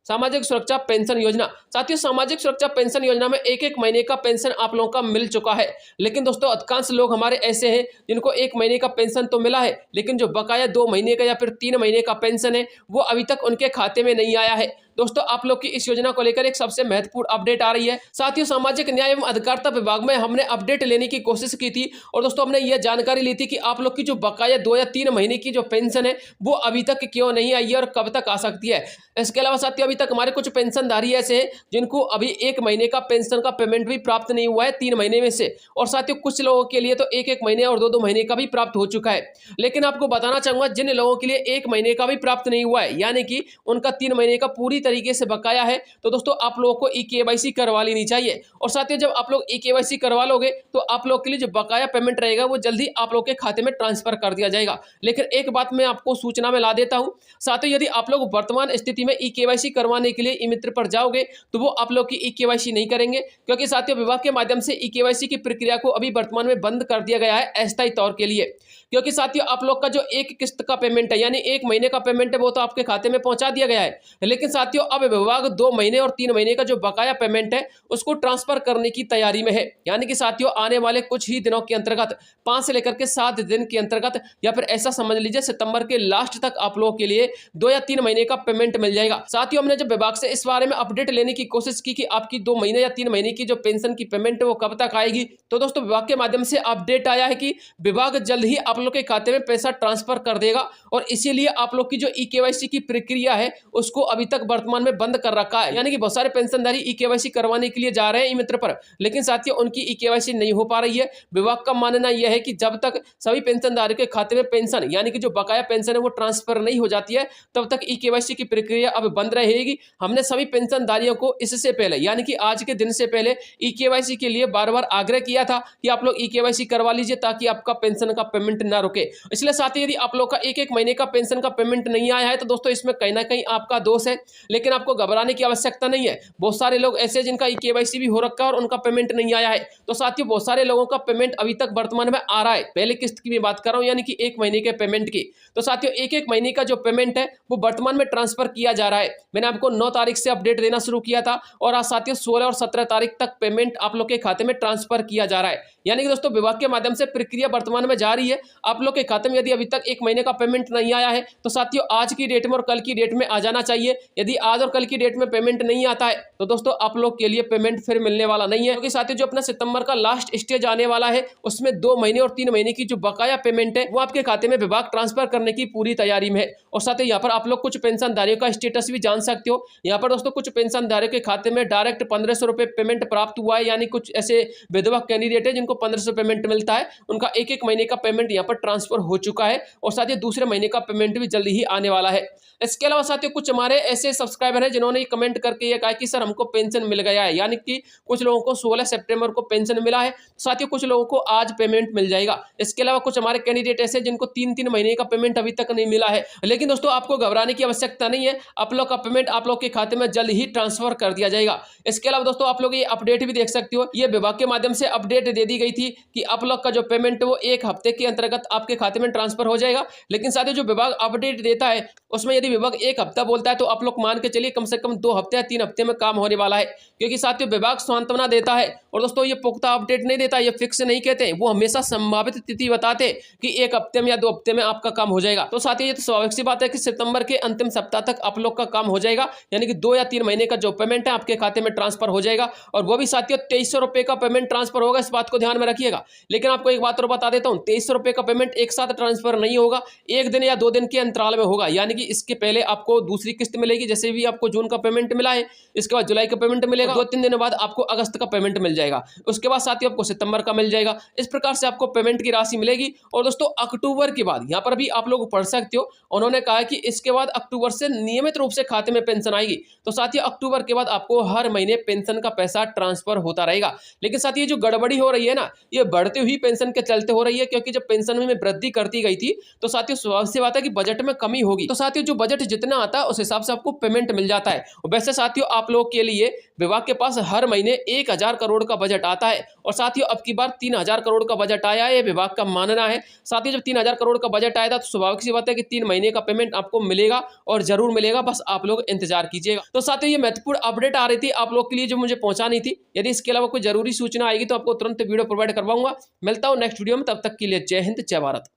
सामाजिक सुरक्षा पेंशन योजना। साथियों, सामाजिक सुरक्षा पेंशन योजना में एक एक महीने का पेंशन आप लोगों का मिल चुका है, लेकिन दोस्तों अधिकांश लोग हमारे ऐसे हैं जिनको एक महीने का पेंशन तो मिला है, लेकिन जो बकाया 2 महीने का या फिर 3 महीने का पेंशन है वो अभी तक उनके खाते में नहीं आया है। दोस्तों, आप लोग की इस योजना को लेकर एक सबसे महत्वपूर्ण अपडेट आ रही है। साथियों, सामाजिक न्याय एवं अधिकारिता विभाग में हमने अपडेट लेने की कोशिश की थी और दोस्तों हमने यह जानकारी ली थी कि आप लोग की जो बकाया 2 या 3 महीने की जो पेंशन है वो अभी तक क्यों नहीं आई है और कब तक आ सकती है। इसके अलावा साथियों, अभी तक हमारे कुछ पेंशनधारी ऐसे हैं जिनको अभी 1 महीने का पेंशन का पेमेंट भी प्राप्त नहीं हुआ है 3 महीने में से, और साथियों कुछ लोगों के लिए तो 1-1 महीने और 2-2 महीने का भी प्राप्त हो चुका है। लेकिन आपको बताना चाहूंगा, जिन लोगों के लिए 1 महीने का भी प्राप्त नहीं हुआ है, यानी कि उनका 3 महीने का पूरी तरीके से बकाया है, तो दोस्तों आप लोगों को ई-केवाईसी करवा लेनी चाहिए। और साथियों, जब आप लोग ई-केवाईसी करवा लोगे तो आप लोग के लिए जो बकाया पेमेंट रहेगा वो जल्दी आप लोग के खाते में ट्रांसफर कर दिया जाएगा। लेकिन एक बात मैं आपको सूचना में ला देता हूं, साथियों यदि आप लोग वर्तमान स्थिति में ई-केवाईसी करवाने के लिए ई-मित्र पर जाओगे तो वो आप लोग की ई-केवाईसी नहीं करेंगे, क्योंकि साथियों विभाग के माध्यम से ई-केवाईसी की प्रक्रिया को अभी वर्तमान में बंद कर दिया गया है अस्थायी तौर के लिए। क्योंकि साथियों आप लोग का जो एक किस्त का पेमेंट है, यानी 1 महीने का पेमेंट है, वो तो आपके खाते में पहुंचा दिया गया है, लेकिन साथियों अब विभाग 2 महीने और 3 महीने का जो बकाया पेमेंट है उसको ट्रांसफर करने की तैयारी में है। यानी कि साथियों आने वाले कुछ ही दिनों के अंतर्गत 5 से लेकर के 7 दिन के अंतर्गत, या फिर ऐसा समझ लीजिए सितंबर के लास्ट तक आप लोगों के लिए 2 या 3 महीने का पेमेंट मिल जाएगा। साथियों, हमने जब विभाग से इस बारे में अपडेट लेने की कोशिश की कि आपकी 2 महीने या 3 महीने की जो पेंशन की पेमेंट है वो कब तक आएगी, तो दोस्तों विभाग के माध्यम से अपडेट आया है कि विभाग जल्द ही आप लोग के खाते में पैसा ट्रांसफर कर देगा, और इसीलिए आप लोग की जो ई-केवाईसी की प्रक्रिया है उसको अभी तक वर्तमान में बंद कर रखा है। यानी कि बहुत सारे पेंशनधारी ई-केवाईसी करवाने के लिए जा रहे हैं ई-मित्र पर, लेकिन साथियों उनकी ई-केवाईसी नहीं हो पा रही है। विभाग का मानना यह है कि जब तक सभी पेंशनधारियों के खाते में पेंशन, यानी कि जो बकाया पेंशन है वो ट्रांसफर नहीं हो जाती है, तब तक ई-केवाईसी की प्रक्रिया अब बंद रहेगी। हमने सभी पेंशनधारियों को इससे पहले, यानी कि आज के दिन से पहले ई-केवाईसी के लिए बार बार आग्रह किया था कि आप लोग ई-केवाईसी करवा लीजिए ताकि आपका पेंशन का पेमेंट ना रुके। इसलिए साथियों यदि आप लोग का 1-1 महीने का पेंशन का पेमेंट नहीं आया है तो दोस्तों इसमें कहीं ना कहीं आपका दोष है, लेकिन आपको घबराने की आवश्यकता नहीं है। बहुत सारे लोग ऐसे जिनका ई-केवाईसी भी हो रखा है और उनका पेमेंट नहीं आया है। तो साथियों बहुत सारे लोगों का पेमेंट अभी तक वर्तमान में आ रहा है, पहले किस्त की मैं बात कर रहा हूं, यानी कि 1 महीने के पेमेंट की। तो साथियों 1-1 महीने का जो पेमेंट है वो वर्तमान में ट्रांसफर किया जा रहा है। मैंने आपको 9 तारीख से अपडेट देना शुरू किया था और आज साथियों 16 और 17 तारीख तक पेमेंट आप लोग के खाते में ट्रांसफर किया जा रहा है। यानी कि दोस्तों विभाग के माध्यम से प्रक्रिया वर्तमान में जारी है। आप लोग के खाते में यदि अभी तक 1 महीने का पेमेंट नहीं आया है तो साथियों आज की डेट में और कल की डेट में आ जाना चाहिए। यदि आज और कल की डेट में पेमेंट नहीं आता है तो दोस्तों आप लोग के लिए पेमेंट फिर मिलने वाला नहीं है, क्योंकि साथियों जो अपना सितंबर का लास्ट स्टेज आने वाला है उसमें 2 महीने और 3 महीने की जो बकाया पेमेंट है वो आपके खाते में विभाग ट्रांसफर करने की पूरी तैयारी में है। और साथ ही यहाँ पर आप लोग कुछ पेंशनधारियों का स्टेटस भी जान सकते हो। यहाँ पर दोस्तों कुछ पेंशनधारियों के खाते में डायरेक्ट 1500 रुपए पेमेंट प्राप्त हुआ है, यानी कुछ ऐसे विधवा कैंडिडेट है जिनको 1500 पेमेंट मिलता है, उनका 1-1 महीने का पेमेंट यहाँ पर ट्रांसफर हो चुका है और साथ ही दूसरे महीने का पेमेंट भी जल्दी ही आने वाला है। इसके अलावा साथियों कुछ हमारे ऐसे सब्सक्राइबर हैं जिन्होंने कमेंट करके ये कहा कि सर हमको पेंशन मिल गया है, यानी कि कुछ लोगों को 16 सितंबर को पेंशन मिला है, साथियों कुछ लोगों को आज पेमेंट मिल जाएगा। इसके अलावा कुछ हमारे कैंडिडेट ऐसे जिनको 3-3 महीने का पेमेंट अभी तक नहीं मिला है, लेकिन दोस्तों आपको घबराने की आवश्यकता नहीं है, आप लोग का पेमेंट आप लोग के खाते में जल्द ही ट्रांसफर कर दिया जाएगा। इसके अलावा दोस्तों आप लोग ये अपडेट भी देख सकते हो, ये विभाग के माध्यम से अपडेट दे दी गई थी कि आप लोग का जो पेमेंट वो 1 हफ्ते के अंतर्गत आपके खाते में ट्रांसफर हो जाएगा। लेकिन साथियों जो विभाग अपडेट देता है उसमें यदि विभाग 1 हफ्ता बोलता है तो आप लोग मान के चलिए कम से कम 2 हफ्ते या 3 हफ्ते में काम होने वाला है, क्योंकि साथियों विभाग सांत्वना देता है और दोस्तों ये पुख्ता अपडेट नहीं देता, ये फिक्स नहीं कहते हैं, वो हमेशा संभावित तिथि बताते हैं कि 1 हफ्ते में या 2 हफ्ते में आपका काम हो जाएगा। तो साथियों ये तो स्वाभाविक सी बात है कि सितंबर के अंतिम सप्ताह तक आप लोग का काम हो जाएगा, यानी कि 2 या 3 महीने का जो पेमेंट है आपके खाते में ट्रांसफर हो जाएगा, और वो भी साथियों 2300 रुपए का पेमेंट ट्रांसफर होगा, इस बात को ध्यान में रखिएगा। लेकिन आपको एक बात और बता देता हूँ, 2300 रुपए का पेमेंट एक साथ ट्रांसफर नहीं होगा, 1 दिन या 2 दिन के अंतराल में होगा। यानी कि इसके पहले आपको दूसरी किस्त मिलेगी, जैसे भी आपको जून का पेमेंट मिला है, इसके बाद जुलाई का पेमेंट मिलेगा, 2-3 दिन बाद आपको अगस्त का पेमेंट मिल जाएगा, उसके बाद साथियों आपको सितंबर का मिल जाएगा। इस प्रकार से आपको पेमेंट की राशि मिलेगी। और दोस्तों अक्टूबर के बाद यहाँ पर भी आप लोग पढ़ सकते हो, उन्होंने कहा कि इसके बाद अक्टूबर से नियमित रूप से खाते में पेंशन आएगी। तो साथियों अक्टूबर के बाद आपको हर महीने पेंशन का पैसा ट्रांसफर होता रहेगा। लेकिन साथियों जो गड़बड़ी हो रही है ना, ये बढ़ती हुई पेंशन के चलते हो रही है, क्योंकि जब पेंशन में वृद्धि करती गई थी तो साथियों स्वाभाविक सी बात है कि बजट में कमी होगी। तो साथियों जो बजट जितना आता है उस हिसाब से आपको पेमेंट मिल जाता है। और वैसे साथियों आप लोगों के लिए विभाग के पास हर महीने 1000 करोड़ का बजट आता है और साथियों अब की बार 3000 करोड़ का बजट आया है, ये विभाग का मानना है। साथियों जब 3000 करोड़ का बजट आया था तो स्वाभाविक सी बात है कि 3 महीने का पेमेंट आपको मिलेगा और जरूर मिलेगा, बस आप लोग इंतजार कीजिएगा। तो साथियों ये महत्वपूर्ण अपडेट आ रही थी आप लोग के लिए जो मुझे पहुंचानी थी। यदि इसके अलावा कोई जरूरी सूचना आएगी तो आपको तुरंत वीडियो प्रोवाइड करवाऊंगा। मिलता हूं नेक्स्ट वीडियो में, तब तक के लिए जय हिंद जय भारत।